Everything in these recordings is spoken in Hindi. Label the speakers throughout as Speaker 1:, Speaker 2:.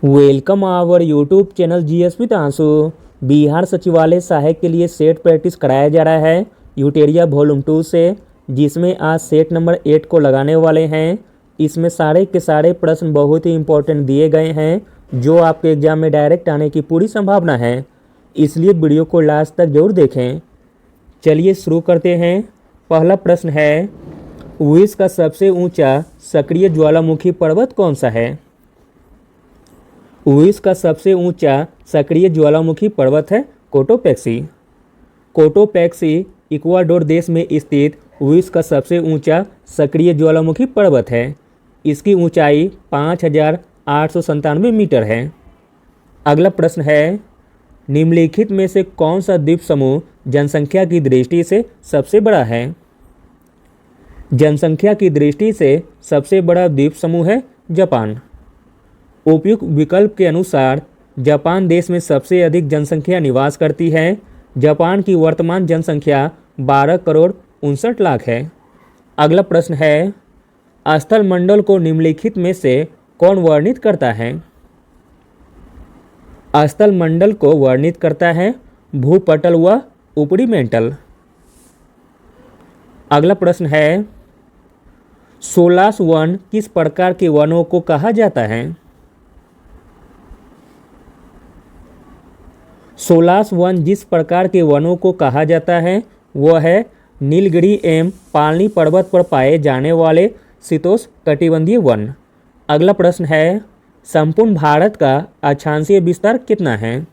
Speaker 1: Welcome our YouTube channel GS with Aansu. Bihar सचिवालय सहायक के लिए सेट प्रैक्टिस कराया जा रहा है यूटेरिया वॉल्यूम 2 से, जिसमें आज सेट नंबर 8 को लगाने वाले हैं। इसमें सारे के सारे प्रश्न बहुत ही इंपॉर्टेंट दिए गए हैं, जो आपके एग्जाम में डायरेक्ट आने की पूरी संभावना है, इसलिए वीडियो को लास्ट तक जरूर देखें। चलिए शुरू करते हैं। पहला प्रश्न है, विश्व का सबसे ऊंचा सक्रिय ज्वालामुखी पर्वत कौन सा है? विश्व का सबसे ऊंचा सक्रिय ज्वालामुखी पर्वत है कोटोपैक्सी। कोटोपैक्सी इक्वाडोर देश में स्थित विश्व का सबसे ऊंचा सक्रिय ज्वालामुखी पर्वत है। इसकी ऊंचाई 5,897 मीटर है। अगला प्रश्न है, निम्नलिखित में से कौन सा द्वीप समूह जनसंख्या की दृष्टि से सबसे बड़ा है? जनसंख्या की दृष्टि से सबसे बड़ा द्वीप समूह है जापान। उपयुक्त विकल्प के अनुसार जापान देश में सबसे अधिक जनसंख्या निवास करती है। जापान की वर्तमान जनसंख्या 12 करोड़ 59 लाख है। अगला प्रश्न है, स्थल मंडल को निम्नलिखित में से कौन वर्णित करता है? स्थल मंडल को वर्णित करता है भूपटल व ऊपरी मेंटल। अगला प्रश्न है, सोलास वन किस प्रकार के वनों को कहा जाता है? सोलास वन जिस प्रकार के वनों को कहा जाता है वह है नीलगिरी एवं पालनी पर्वत पर पाए जाने वाले शीतोष्ण कटिबंधीय वन। अगला प्रश्न है, संपूर्ण भारत का अक्षांशीय विस्तार कितना है?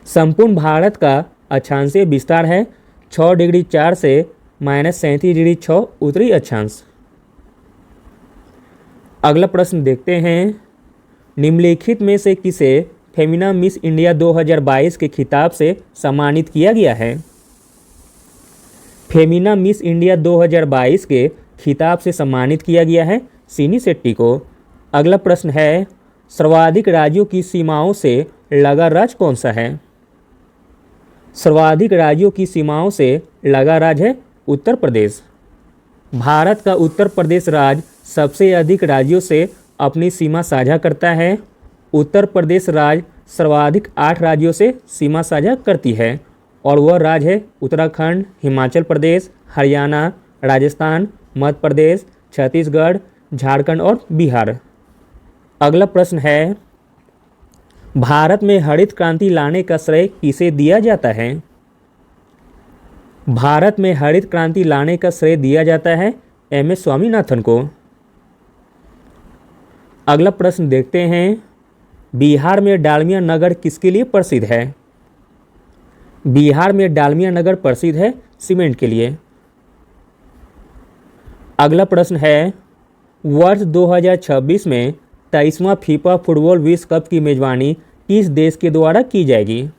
Speaker 1: संपूर्ण भारत का अक्षांशीय विस्तार है 6 डिग्री 4 से -37 डिग्री 6 उत्तरी अक्षांश। अगला प्रश्न देखते हैं, निम्नलिखित में से किसे फेमिना मिस इंडिया 2022 के खिताब से सम्मानित किया गया है? फेमिना मिस इंडिया 2022 के खिताब से सम्मानित किया गया है सिनी शेट्टी को। अगला प्रश्न है, सर्वाधिक राज्यों की सीमाओं से लगा राज्य कौन सा है? सर्वाधिक राज्यों की सीमाओं से लगा राज्य है उत्तर प्रदेश। भारत का उत्तर प्रदेश राज्य सबसे अधिक राज्यों से अपनी सीमा साझा करता है। उत्तर प्रदेश राज्य सर्वाधिक 8 राज्यों से सीमा साझा करती है, और वह राज्य है उत्तराखंड, हिमाचल प्रदेश, हरियाणा, राजस्थान, मध्य प्रदेश, छत्तीसगढ़, झारखंड और बिहार। अगला प्रश्न है, भारत में हरित क्रांति लाने का श्रेय किसे दिया जाता है? भारत में हरित क्रांति लाने का श्रेय दिया जाता है एम.एस. स्वामीनाथन को। अगला प्रश्न देखते हैं, बिहार में डालमिया नगर किसके लिए प्रसिद्ध है? बिहार में डालमिया नगर प्रसिद्ध है सीमेंट के लिए। अगला प्रश्न है, वर्ष 2026 में 23वां फीफा फुटबॉल विश्व कप की मेजबानी किस देश के द्वारा की जाएगी?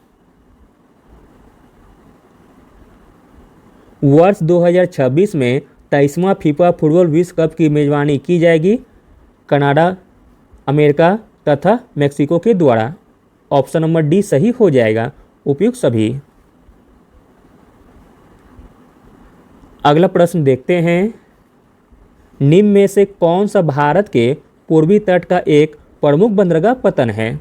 Speaker 1: वर्ष 2026 में 23वां फीफा फुटबॉल विश्व कप की मेजबानी की जाएगी कनाडा, अमेरिका तथा मेक्सिको के द्वारा। ऑप्शन नंबर डी सही हो जाएगा, उपयुक्त सभी। अगला प्रश्न देखते हैं, निम्न में से कौन सा भारत के पूर्वी तट का एक प्रमुख बंदरगाह पत्तन है?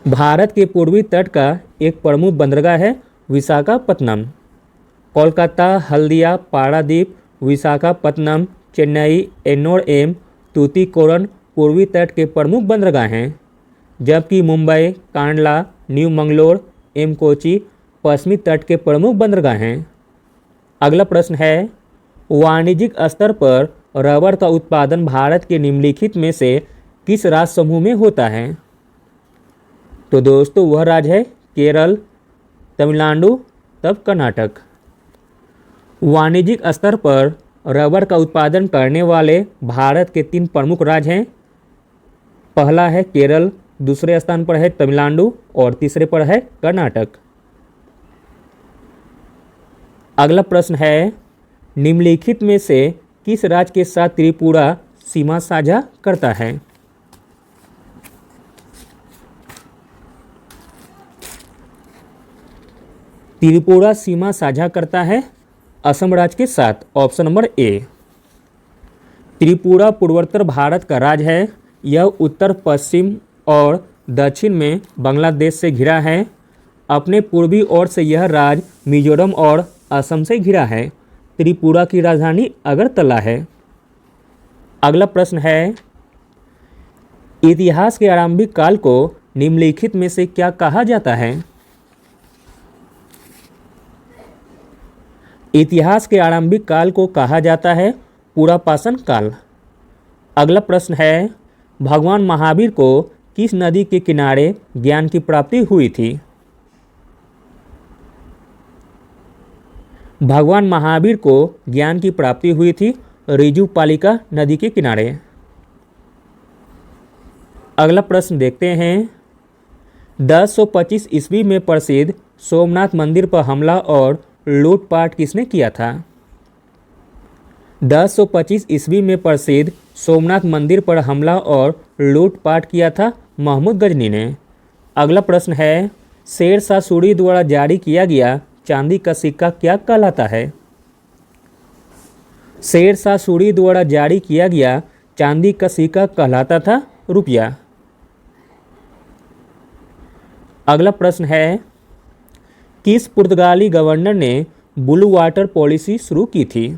Speaker 1: भारत के पूर्वी तट का एक प्रमुख बंदरगाह है विशाखापत्तनम। कोलकाता, हल्दिया, पारादीप, विशाखापत्तनम, चेन्नई, एन्नोर एवं तूतीकोरन पूर्वी तट के प्रमुख बंदरगाह हैं, जबकि मुंबई, कांडला, न्यू मंगलोर एवं कोची पश्चिमी तट के प्रमुख बंदरगाह हैं। अगला प्रश्न है, वाणिज्यिक स्तर पर रबर का उत्पादन भारत के निम्नलिखित में से किस राज्य समूह में होता है? तो दोस्तों वह राज्य है केरल, तमिलनाडु, तब कर्नाटक। वाणिज्यिक स्तर पर रबर का उत्पादन करने वाले भारत के 3 प्रमुख राज्य हैं। पहला है केरल, दूसरे स्थान पर है तमिलनाडु और तीसरे पर है कर्नाटक। अगला प्रश्न है, निम्नलिखित में से किस राज्य के साथ त्रिपुरा सीमा साझा करता है? त्रिपुरा सीमा साझा करता है असम राज्य के साथ। ऑप्शन नंबर ए। त्रिपुरा पूर्वोत्तर भारत का राज्य है। यह उत्तर पश्चिम और दक्षिण में बांग्लादेश से घिरा है। अपने पूर्वी ओर से यह राज्य मिजोरम और असम से घिरा है। त्रिपुरा की राजधानी अगरतला है। अगला प्रश्न है, इतिहास के आरंभिक काल को निम्नलिखित में से क्या कहा जाता है? इतिहास के आरंभिक काल को कहा जाता है पुरापाषाण काल। अगला प्रश्न है, भगवान महावीर को किस नदी के किनारे ज्ञान की प्राप्ति हुई थी? भगवान महावीर को ज्ञान की प्राप्ति हुई थी ऋजुपालिका नदी के किनारे। अगला प्रश्न देखते हैं, 1025 ईस्वी में प्रसिद्ध सोमनाथ मंदिर पर हमला और लूटपाट किसने किया था? 1025 ईस्वी में प्रसिद्ध सोमनाथ मंदिर पर हमला और लूटपाट किया था महमूद गजनी ने। अगला प्रश्न है, शेरशाह सूरी द्वारा जारी किया गया चांदी का सिक्का क्या कहलाता है? शेरशाह सूरी द्वारा जारी किया गया चांदी का सिक्का कहलाता था रुपया। अगला प्रश्न है, किस पुर्तगाली गवर्नर ने ब्लू वाटर पॉलिसी शुरू की थी?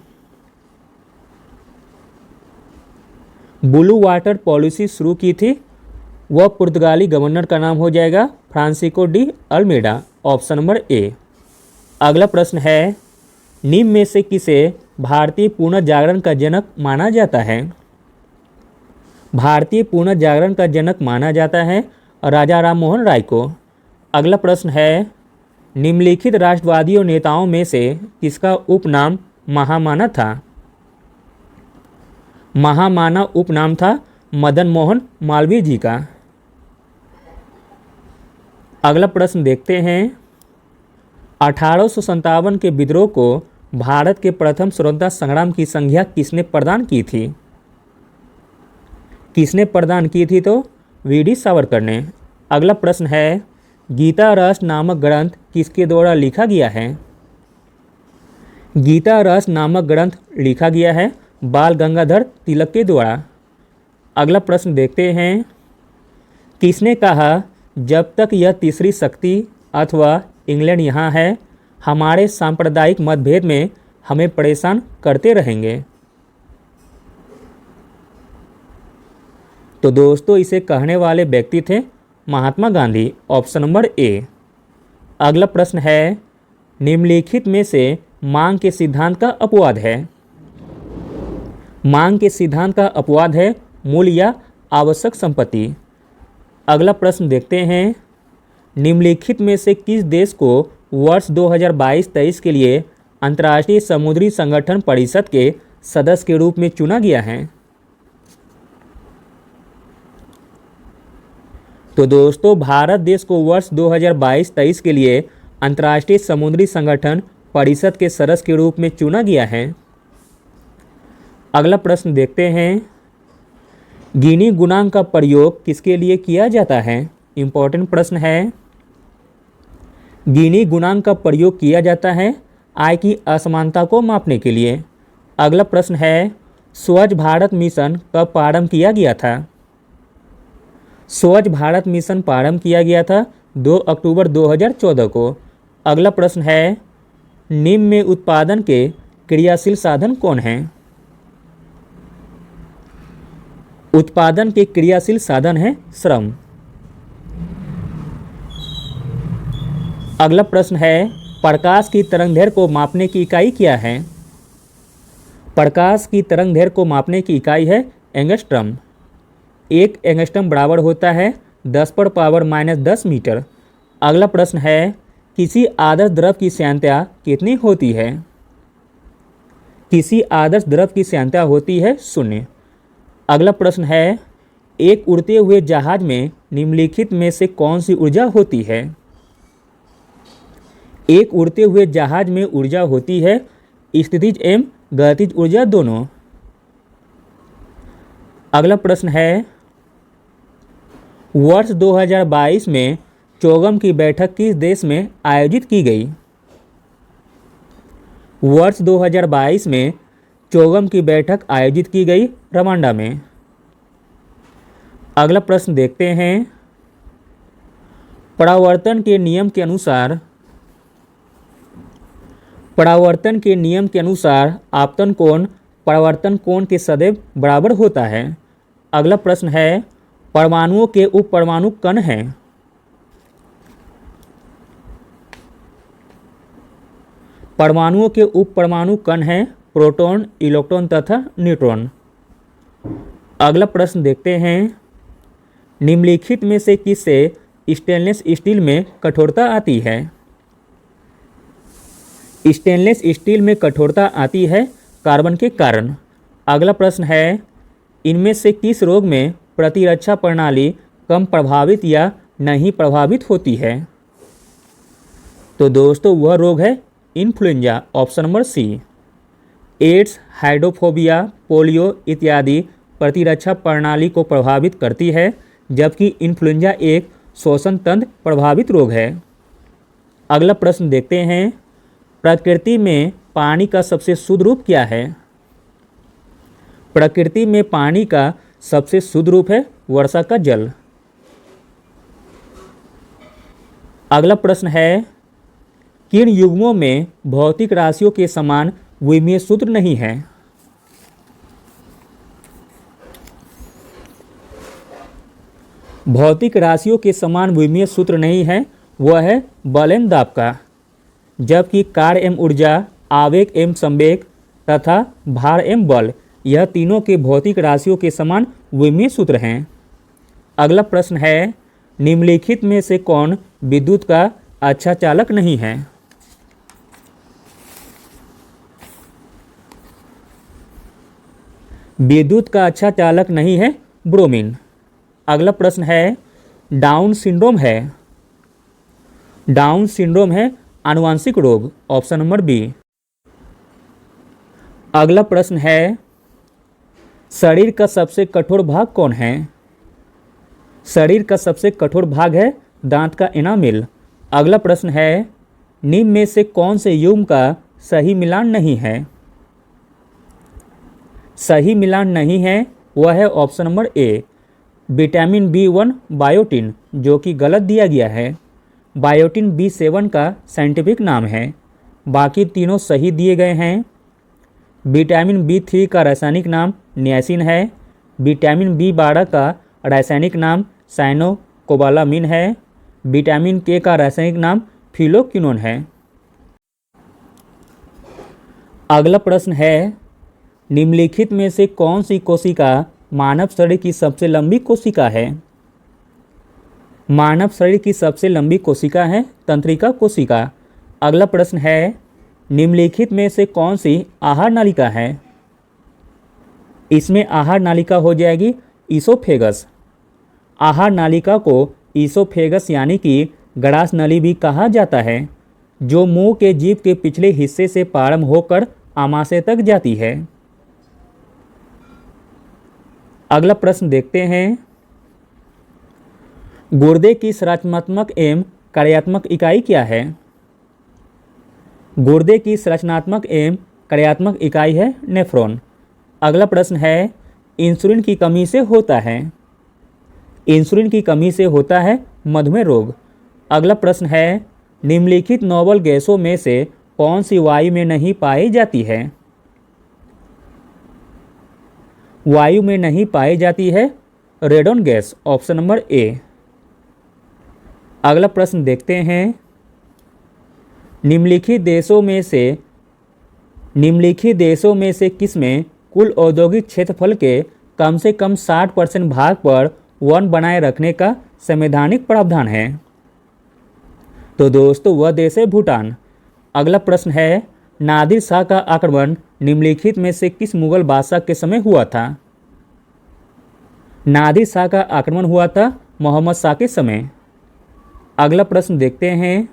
Speaker 1: ब्लू वाटर पॉलिसी शुरू की थी वह पुर्तगाली गवर्नर का नाम हो जाएगा Francisco de Almeida, option number A. अगला प्रश्न है, निम्न में से किसे भारतीय पुनर्जागरण का जनक माना जाता है? भारतीय पुनर्जागरण का जनक माना जाता है राजा राम मोहन राय को। अगला प्रश्न है, निम्नलिखित राष्ट्रवादियों नेताओं में से किसका उपनाम महामाना था? महामाना उपनाम था मदन मोहन मालवीय जी का। अगला प्रश्न देखते हैं, 1857 के विद्रोह को भारत के प्रथम स्वतंत्रता संग्राम की संज्ञा किसने प्रदान की थी? किसने प्रदान की थी? तो वीडी सावरकर ने। अगला प्रश्न है, गीता रस नामक ग्रंथ किसके द्वारा लिखा गया है? गीता रस नामक ग्रंथ लिखा गया है बाल गंगाधर तिलक के द्वारा। अगला प्रश्न देखते हैं, किसने कहा जब तक यह तीसरी शक्ति अथवा इंग्लैंड यहाँ है हमारे सांप्रदायिक मतभेद में हमें परेशान करते रहेंगे? तो दोस्तों इसे कहने वाले व्यक्ति थे Mahatma Gandhi, option number A. अगला प्रश्न है, निम्नलिखित में से मांग के सिद्धांत का अपवाद है? मांग के सिद्धांत का अपवाद है मूल या आवश्यक संपत्ति। अगला प्रश्न देखते हैं, निम्नलिखित में से किस देश को वर्ष 2022-23 के लिए अंतर्राष्ट्रीय समुद्री संगठन परिषद के सदस्य के रूप में चुना गया है? तो दोस्तों भारत देश को वर्ष 2022-23 के लिए अंतर्राष्ट्रीय समुद्री संगठन परिषद के सदस्य के रूप में चुना गया है। अगला प्रश्न देखते हैं, गिनी गुणांक का प्रयोग किसके लिए किया जाता है? इंपॉर्टेंट प्रश्न है। गिनी गुणांक का प्रयोग किया जाता है आय की असमानता को मापने के लिए। अगला प्रश्न है, स्वच्छ भारत मिशन कब प्रारंभ किया गया था? स्वच्छ भारत मिशन प्रारंभ किया गया था 2 अक्टूबर 2014 को। अगला प्रश्न है, निम्न में उत्पादन के क्रियाशील साधन कौन हैं? उत्पादन के क्रियाशील साधन है श्रम। अगला प्रश्न है, प्रकाश की तरंगदैर्घ्य को मापने की इकाई क्या है? प्रकाश की तरंगदैर्घ्य को मापने की इकाई है एंगस्ट्रम। एक एंगस्ट्रम बराबर होता है 10⁻⁻10 मीटर। अगला प्रश्न है, किसी आदर्श द्रव की सांद्रता कितनी होती है? किसी आदर्श द्रव की सांद्रता होती है 0। अगला प्रश्न है, एक उड़ते हुए जहाज में निम्नलिखित में से कौन सी ऊर्जा होती है? एक उड़ते हुए जहाज में ऊर्जा होती है स्थितिज एवं गतिज ऊर्जा दोनों। अगला प्रश्न है, वर्ष 2022 में चौगम की बैठक किस देश में आयोजित की गई? वर्ष 2022 में चोगम की बैठक आयोजित की गई रवांडा में। अगला प्रश्न देखते हैं। परावर्तन के नियम के अनुसार आपतन कोण परावर्तन कोण के सदैव बराबर होता है। अगला प्रश्न है, परमाणुओं के उप परमाणु कण हैं। परमाणुओं के उप परमाणु कण हैं प्रोटॉन, इलेक्ट्रॉन तथा न्यूट्रॉन। अगला प्रश्न देखते हैं। निम्नलिखित में से किससे स्टेनलेस स्टील में कठोरता आती है? स्टेनलेस स्टील में कठोरता आती है कार्बन के कारण। अगला प्रश्न है, इनमें से किस रोग में प्रतिरक्षा प्रणाली कम प्रभावित या नहीं प्रभावित होती है? तो दोस्तों वह रोग है influenza, option number C. AIDS, hydrophobia, polio इत्यादि प्रतिरक्षा प्रणाली को प्रभावित करती है, जबकि इन्फ्लुएंजा एक श्वसन तंत्र प्रभावित रोग है। अगला प्रश्न देखते हैं। प्रकृति में पानी का सबसे शुद्ध रूप क्या है? प्रकृति में पानी का सबसे शुद्ध रूप है वर्षा का जल। अगला प्रश्न है, किन युग्मों में भौतिक राशियों के समान विमीय सूत्र नहीं है? भौतिक राशियों के समान विमीय सूत्र नहीं है, वह है बल एवं दाब का, जबकि कार्य एवं ऊर्जा, आवेग एवं संवेग तथा भार एवं बल, यह तीनों के भौतिक राशियों के समान विमीय सूत्र हैं। अगला प्रश्न है, निम्नलिखित में से कौन विद्युत का अच्छा चालक नहीं है? विद्युत का अच्छा चालक नहीं है ब्रोमीन। अगला प्रश्न है, डाउन सिंड्रोम है आनुवांशिक रोग, ऑप्शन नंबर बी। अगला प्रश्न है, शरीर का सबसे कठोर भाग कौन है? शरीर का सबसे कठोर भाग है दांत का एनामिल। अगला प्रश्न है, निम्न में से कौन से युग्म का सही मिलान नहीं है? सही मिलान नहीं है, वह है ऑप्शन नंबर ए, विटामिन B1 बायोटिन, जो कि गलत दिया गया है। बायोटिन B7 का साइंटिफिक नाम है, बाकी तीनों सही दिए गए हैं। विटामिन B3 का रासायनिक नाम नियासिन है। विटामिन B12 का रासायनिक नाम साइनोकोबालामिन है। विटामिन K का रासायनिक नाम फिलोक्विनोन है। अगला प्रश्न है, निम्नलिखित में से कौन सी कोशिका मानव शरीर की सबसे लंबी कोशिका है? मानव शरीर की सबसे लंबी कोशिका है तंत्रिका कोशिका। अगला प्रश्न है, निम्नलिखित में से कौन सी आहार नालिका है? इसमें आहार नालिका हो जाएगी ईसोफेगस। आहार नालिका को ईसोफेगस यानी कि ग्रास नली भी कहा जाता है, जो मुंह के जीभ के पिछले हिस्से से प्रारंभ होकर आमाशय तक जाती है। अगला प्रश्न देखते हैं। गुर्दे की संरचनात्मक एवं कार्यात्मक इकाई क्या है? गुर्दे की संरचनात्मक एवं कार्यात्मक इकाई है नेफ्रॉन। अगला प्रश्न है, इंसुलिन की कमी से होता है? इंसुलिन की कमी से होता है मधुमेह रोग। अगला प्रश्न है, निम्नलिखित नोबल गैसों में से कौन सी वायु में नहीं पाई जाती है? वायु में नहीं पाई जाती है radon gas, option number A. अगला प्रश्न देखते हैं। निम्नलिखित देशों में से किसमें कुल औद्योगिक क्षेत्रफल के कम से कम 60% भाग पर वन बनाए रखने का संवैधानिक प्रावधान है? तो दोस्तों वह देश है भूटान। अगला प्रश्न है, नादिर शाह का आक्रमण निम्नलिखित में से किस मुगल बादशाह के समय हुआ था? नादिर शाह का आक्रमण हुआ था मोहम्मद शाह के समय। अगला प्रश्न देखते हैं।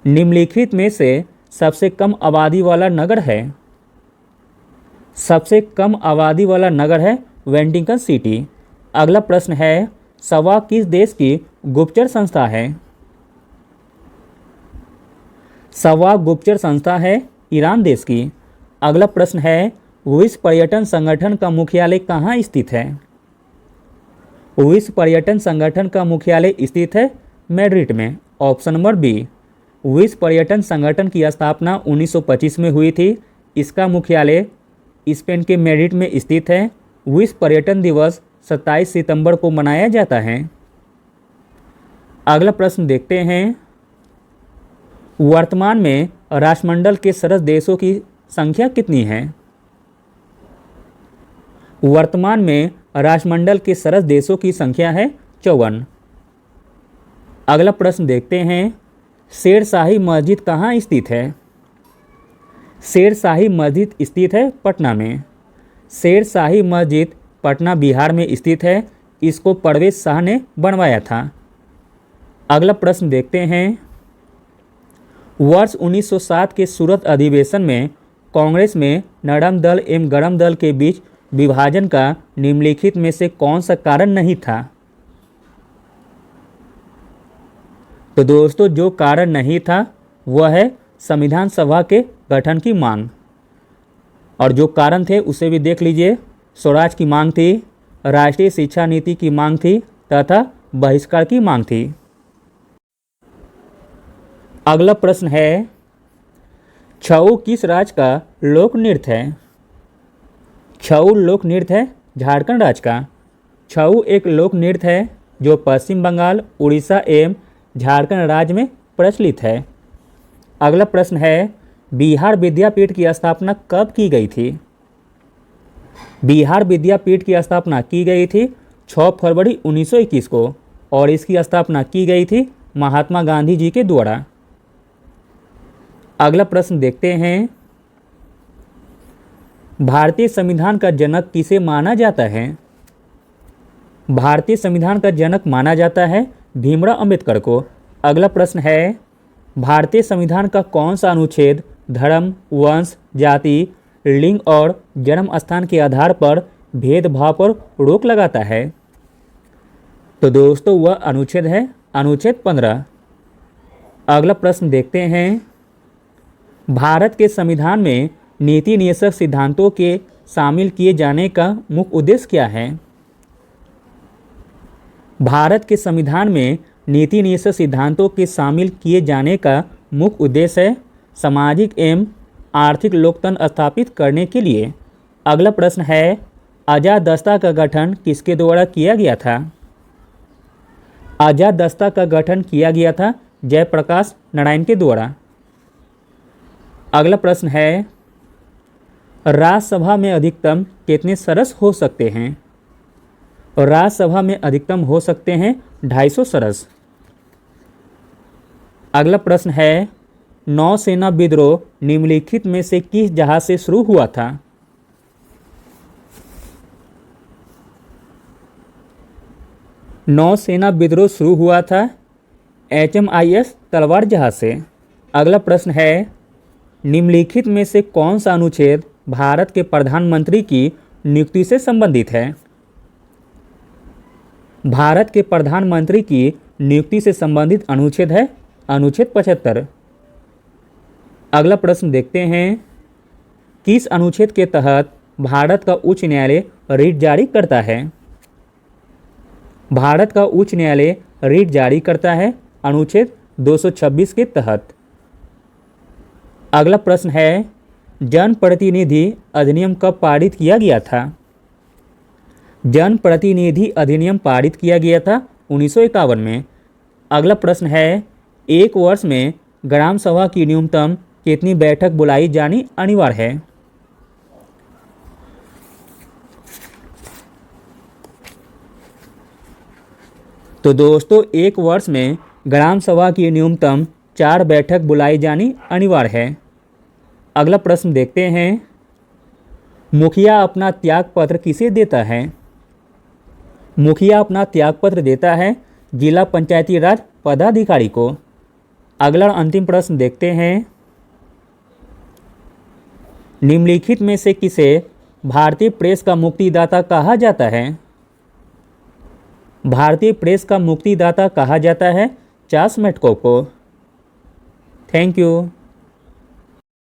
Speaker 1: निम्नलिखित में से सबसे कम आबादी वाला नगर है? सबसे कम आबादी वाला नगर है वेटिकन सिटी। अगला प्रश्न है, सवा किस देश की गुप्तचर संस्था है? सवा गुप्तचर संस्था है ईरान देश की। अगला प्रश्न है, विश्व पर्यटन संगठन का मुख्यालय कहाँ स्थित है? विश्व पर्यटन संगठन का मुख्यालय स्थित है मैड्रिड में। Option number B. विश्व पर्यटन संगठन की स्थापना 1925 में हुई थी। इसका मुख्यालय स्पेन के मैड्रिड में स्थित है। विश्व पर्यटन दिवस 27 सितंबर को मनाया जाता है। अगला प्रश्न देखते हैं, वर्तमान में राष्ट्रमंडल के सदस्य देशों की संख्या कितनी है? वर्तमान में राष्ट्रमंडल के सदस्य देशों की संख्या है 54। अगला प्रश्न देखते हैं, शेरशाही मस्जिद कहाँ स्थित है? शेरशाही मस्जिद स्थित है पटना में। शेरशाही मस्जिद पटना बिहार में स्थित है। इसको परवेज शाह ने बनवाया था। अगला प्रश्न देखते हैं, वर्ष 1907 के सूरत अधिवेशन में कांग्रेस में नरम दल एवं गरम दल के बीच विभाजन का निम्नलिखित में से कौन सा कारण नहीं था? तो दोस्तों, जो कारण नहीं था वह है संविधान सभा के गठन की मांग। और जो कारण थे उसे भी देख लीजिए। स्वराज की मांग थी, राष्ट्रीय शिक्षा नीति की मांग थी तथा बहिष्कार की मांग थी। अगला प्रश्न है, छऊ किस राज्य का लोक नृत्य है? छऊ लोक नृत्य है झारखंड राज्य का। छऊ एक लोक नृत्य है जो पश्चिम बंगाल, उड़ीसा एवं झारखंड राज्य में प्रचलित है। अगला प्रश्न है, बिहार विद्यापीठ की स्थापना कब की गई थी? बिहार विद्यापीठ की स्थापना की गई थी 6 फरवरी 1921 को और इसकी स्थापना की गई थी महात्मा गांधी जी के द्वारा। अगला प्रश्न देखते हैं, भारतीय संविधान का जनक किसे माना जाता है? भारतीय संविधान का जनक माना जाता है भीमराव अंबेडकर को। अगला प्रश्न है, भारतीय संविधान का कौन सा अनुच्छेद धर्म, वंश, जाति, लिंग और जन्म स्थान के आधार पर भेदभाव पर रोक लगाता है? तो दोस्तों, वह अनुच्छेद है अनुच्छेद 15। अगला प्रश्न देखते हैं, भारत के संविधान में नीति नियंत्रक सिद्धांतों के शामिल किए जाने का मुख्य उद्देश्य क्या है? भारत के संविधान में नीति नियंत्रक सिद्धांतों के शामिल किए जाने का मुख्य उद्देश्य है सामाजिक एवं आर्थिक लोकतंत्र स्थापित करने के लिए। अगला प्रश्न है, आजाद दस्ता का गठन किसके द्वारा किया गया था? आजाद दस्ता का गठन किया गया था जयप्रकाश नारायण के द्वारा। अगला प्रश्न है, राज्यसभा में अधिकतम कितने सदस्य हो सकते हैं? राज्यसभा में अधिकतम हो सकते हैं 250 सदस्य। अगला प्रश्न है, नौसेना विद्रोह निम्नलिखित में से किस जहाज से शुरू हुआ था? नौसेना विद्रोह शुरू हुआ था HMIS तलवार जहाज से। अगला प्रश्न है, निम्नलिखित में से कौन सा अनुच्छेद भारत के प्रधानमंत्री की नियुक्ति से संबंधित है? भारत के प्रधानमंत्री की नियुक्ति से संबंधित अनुच्छेद है अनुच्छेद 75। अगला प्रश्न देखते हैं, किस अनुच्छेद के तहत भारत का उच्च न्यायालय रिट जारी करता है? भारत का उच्च न्यायालय रिट जारी करता है अनुच्छेद 226 के तहत। अगला प्रश्न है, जनप्रतिनिधि अधिनियम कब पारित किया गया था? जनप्रतिनिधि अधिनियम पारित किया गया था 1951 में। अगला प्रश्न है, एक वर्ष में ग्राम सभा की न्यूनतम कितनी बैठक बुलाई जानी अनिवार्य है? तो दोस्तों, एक वर्ष में ग्राम सभा की न्यूनतम 4 बैठक बुलाई जानी अनिवार्य है। अगला प्रश्न देखते हैं, मुखिया अपना त्यागपत्र किसे देता है? मुखिया अपना त्यागपत्र देता है जिला पंचायती राज पदाधिकारी को। अगला अंतिम प्रश्न देखते हैं, निम्नलिखित में से किसे भारतीय प्रेस का मुक्तिदाता कहा जाता है? भारतीय प्रेस का मुक्तिदाता कहा जाता है चार्ल्स मैडकॉक को। Thank you.